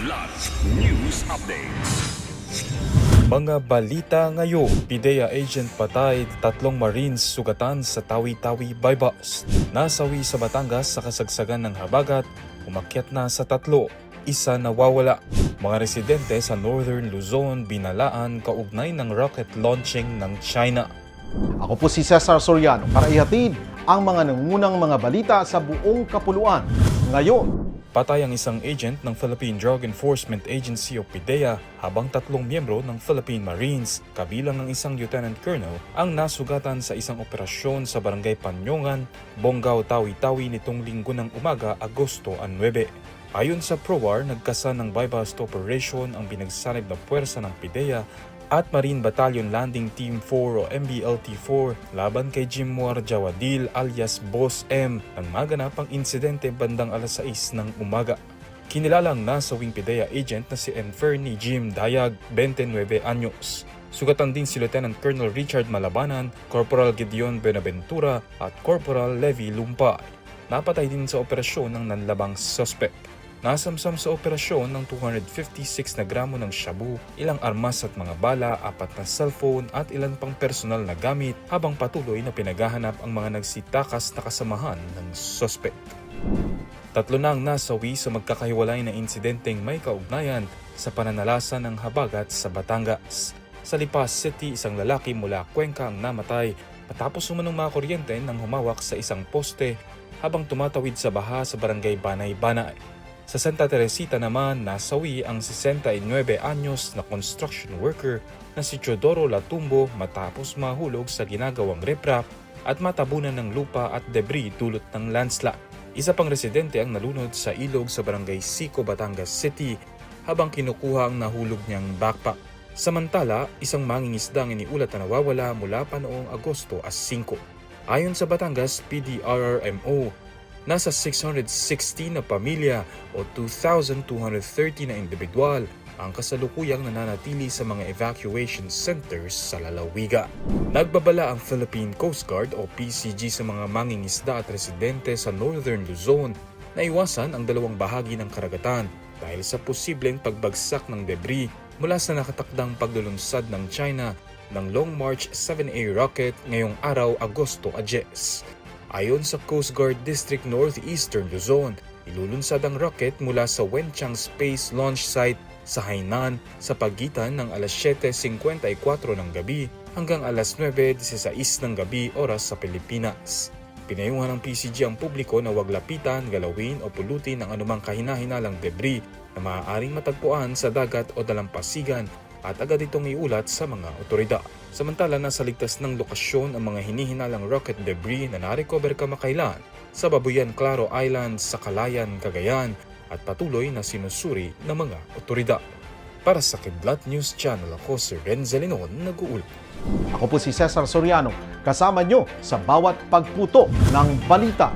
Kidlat News Updates. Mga balita ngayon, PIDEA agent patay, 3 Marines sugatan sa Tawi-Tawi bypass. Nasawi sa Batangas sa kasagsagan ng habagat, umakyat na sa 3, isa nawawala. Mga residente sa Northern Luzon binalaan kaugnay ng rocket launching ng China. Ako po si Cesar Soriano para ihatid ang mga nangungunang mga balita sa buong kapuluan. Ngayon, Patay ang isang agent ng Philippine Drug Enforcement Agency o PIDEA habang 3 miyembro ng Philippine Marines, kabilang ng isang Lieutenant Colonel, ang nasugatan sa isang operasyon sa Barangay Panyongan, Bonggao, Tawi-Tawi nitong linggo ng umaga, Agosto 9. Ayon sa PROAR, nagkasa ng bypass operation ang binagsanib na puwersa ng PIDEA at Marine Battalion Landing Team 4 o MBLT-4 laban kay Jim Muar Jawadil alias Boss M nang maganap ang insidente bandang alas 6 ng umaga. Kinilalang nasawing PIDEA agent na si Enferni Jim Dayag, 29 anyos. Sugatan din si Lieutenant Colonel Richard Malabanan, Corporal Gideon Benaventura at Corporal Levi Lumpay. Napatay din sa operasyon ng nanlabang suspect. Nasamsam sa operasyon ng 256 na gramo ng shabu, ilang armas at mga bala, 4 na cellphone at ilan pang personal na gamit habang patuloy na pinaghahanap ang mga nagsitakas na kasamahan ng suspect. 3 na ang nasawi sa magkakahiwalay na insidenteng may kaugnayan sa pananalasa ng habagat sa Batangas. Sa Lipa City, isang lalaki mula Cuenca ang namatay matapos umanong makuryente nang humawak sa isang poste habang tumatawid sa baha sa barangay Banay-Banay. Sa Santa Teresita naman, nasawi ang 69 anyos na construction worker na si Teodoro Latumbo matapos mahulog sa ginagawang riprap at matabunan ng lupa at debris dulot ng landslide. Isa pang residente ang nalunod sa ilog sa barangay Sico, Batangas City habang kinukuha ang nahulog niyang backpack. Samantala, isang mangingisda ang iniulat na nawawala mula pa noong Agosto 5. Ayon sa Batangas PDRRMO, nasa 616 na pamilya o 2,230 na individual ang kasalukuyang nananatili sa mga evacuation centers sa lalawigan. Nagbabala ang Philippine Coast Guard o PCG sa mga mangingisda at residente sa Northern Luzon na iwasan ang dalawang bahagi ng karagatan dahil sa posibleng pagbagsak ng debris mula sa nakatakdang paglulunsad ng China ng Long March 7A rocket ngayong araw, Agosto 10. Ayon sa Coast Guard District Northeastern Luzon, ilulunsad ang rocket mula sa Wenchang Space Launch Site sa Hainan sa pagitan ng alas 7:54 ng gabi hanggang alas 9:16 ng gabi oras sa Pilipinas. Pinayuhan ng PCG ang publiko na huwag lapitan, galawin o pulutin ang anumang kahinahinalang debris na maaaring matagpuan sa dagat o dalampasigan at agad itong iulat sa mga otoridad. Samantala, nasa ligtas ng lokasyon ang mga hinihinalang rocket debris na narecover kamakailan sa Babuyan Claro Island sa Calayan, Cagayan at patuloy na sinusuri ng mga otoridad. Para sa Kidlat News Channel, ako si Renzel Linon, nag-uulat. ako po si Cesar Soriano, kasama nyo sa bawat pagputo ng balita.